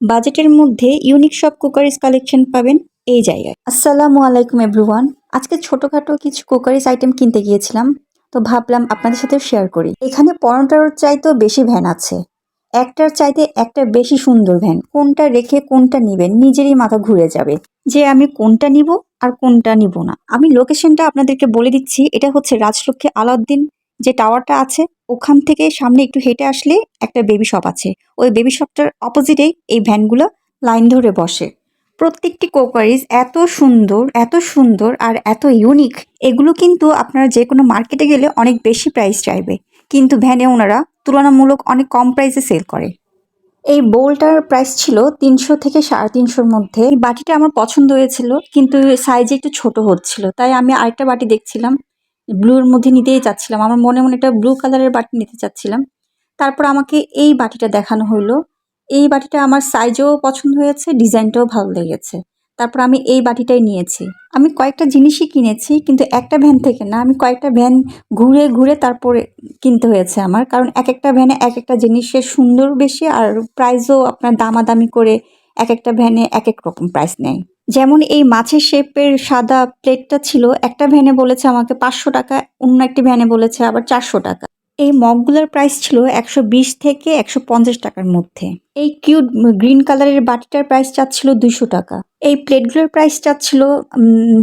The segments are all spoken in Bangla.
বাজেটের মধ্যে ইউনিক সব কুকারিজ কালেকশন পাবেন এই জায়গায়। আসসালামু আলাইকুম এভরিওয়ান। আজকে ছোটখাটো কিছু কুকারিজ আইটেম কিনতে গিয়েছিলাম, তো ভাবলাম আপনাদের সাথে শেয়ার করি। এখানে 15টার চাইতেও বেশি ভ্যান আছে, একটার চাইতে একটা বেশি সুন্দর ভ্যান। কোনটা রেখে কোনটা নিবেন নিজেরই মাথা ঘুরে যাবে যে আমি কোনটা নিব আর কোনটা নিব না। আমি লোকেশনটা আপনাদেরকে বলে দিচ্ছি, এটা হচ্ছে রাজলক্ষ্মী আলাউদ্দিন যে টাওয়ারটা আছে ওখান থেকে সামনে একটু হেঁটে আসলে একটা বেবি শপ আছে। ওই বেবি শপটার অপোজিটেই এই ভ্যানগুলো লাইন ধরে বসে। প্রত্যেকটি কোকারিজ এত সুন্দর আর এত ইউনিক, এগুলো কিন্তু আপনারা যে কোনো মার্কেটে গেলে অনেক বেশি প্রাইস চাইবে, কিন্তু ভ্যানে ওনারা তুলনামূলক অনেক কম প্রাইসে সেল করে। এই বোলটার প্রাইস ছিল 300 থেকে 350-র মধ্যে। এই বাটিটা আমার পছন্দ হয়েছিল, কিন্তু সাইজে একটু ছোট হচ্ছিল, তাই আমি আরেকটা বাটি দেখছিলাম, ব্লুর মধ্যে নিতেই চাচ্ছিলাম। আমার মনে মনে একটা ব্লু কালারের বাটি নিতে চাচ্ছিলাম। তারপর আমাকে এই বাটিটা দেখানো হইলো। এই বাটিটা আমার সাইজও পছন্দ হয়েছে, ডিজাইনটাও ভালো লেগেছে। তারপর আমি এই বাটিটাই নিয়েছি। আমি কয়েকটা জিনিসই কিনেছি, কিন্তু একটা ভ্যান থেকে না, আমি কয়েকটা ভ্যান ঘুরে ঘুরে তারপরে কিনতে হয়েছে আমার, কারণ এক একটা ভ্যানে এক একটা জিনিসের সুন্দর বেশি আর প্রাইসও আপনার দামাদামি করে এক একটা ভ্যানে এক এক রকম প্রাইস নেয়। যেমন এই মাছের শেপের সাদা প্লেটটা ছিল, একটা ভ্যানে বলেছে আমাকে 500 টাকা, অন্য একটি ভ্যানে বলেছে আবার 400 টাকা। এই মগগুলোর প্রাইস ছিল 120 থেকে 150 টাকার মধ্যে। এই কিউট গ্রিন কালারের বাটিটার প্রাইস চাচ্ছিল 200 টাকা। এই প্লেটগুলোর প্রাইস চাচ্ছিল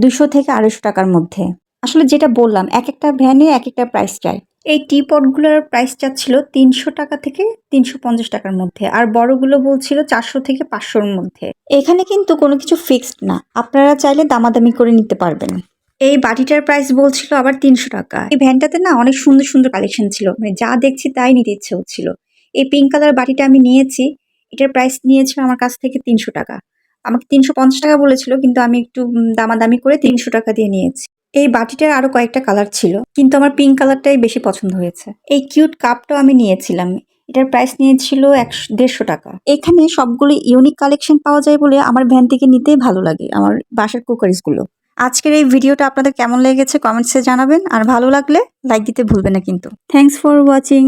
200 থেকে 250 টাকার মধ্যে। আসলে যেটা বললাম, এক একটা ভ্যানে এক একটা প্রাইস চাই। এই টি পটগুলোর প্রাইস চাচ্ছিল 300 টাকা থেকে 350 টাকার মধ্যে, আর বড়গুলো বলছিল 400 থেকে 500-র মধ্যে। এখানে কিন্তু কোনো কিছু ফিক্সড না, আপনারা চাইলে দামাদামি করে নিতে পারবেন। এই বাটিটার প্রাইস বলছিল আবার 300 টাকা। এই ভ্যানটাতে না অনেক সুন্দর সুন্দর কালেকশন ছিল, মানে যা দেখছি তাই নিতে ইচ্ছে হচ্ছিল। এই পিঙ্ক কালার বাটিটা আমি নিয়েছি, এটার প্রাইস নিয়েছিল আমার কাছ থেকে 300 টাকা। আমাকে 350 টাকা বলেছিল, কিন্তু আমি একটু দামাদামি করে 300 টাকা দিয়ে নিয়েছি। এই বাটিটার আরো কয়েকটা কালার ছিল, কিন্তু আমার পিঙ্ক কালারটাই বেশি পছন্দ হয়েছে। এই কিউট কাপটাও আমি নিয়েছিলাম, এটার প্রাইস নিয়েছিল 150 টাকা। এখানে সবগুলো ইউনিক কালেকশন পাওয়া যায় বলে আমার ভ্যান থেকে নিতেই ভালো লাগে আমার বাসার কুকারিজগুলো। আজকের এই ভিডিওটা আপনাদের কেমন লেগেছে কমেন্টসে জানাবেন, আর ভালো লাগলে লাইক দিতে ভুলবেন না কিন্তু। Thanks for watching.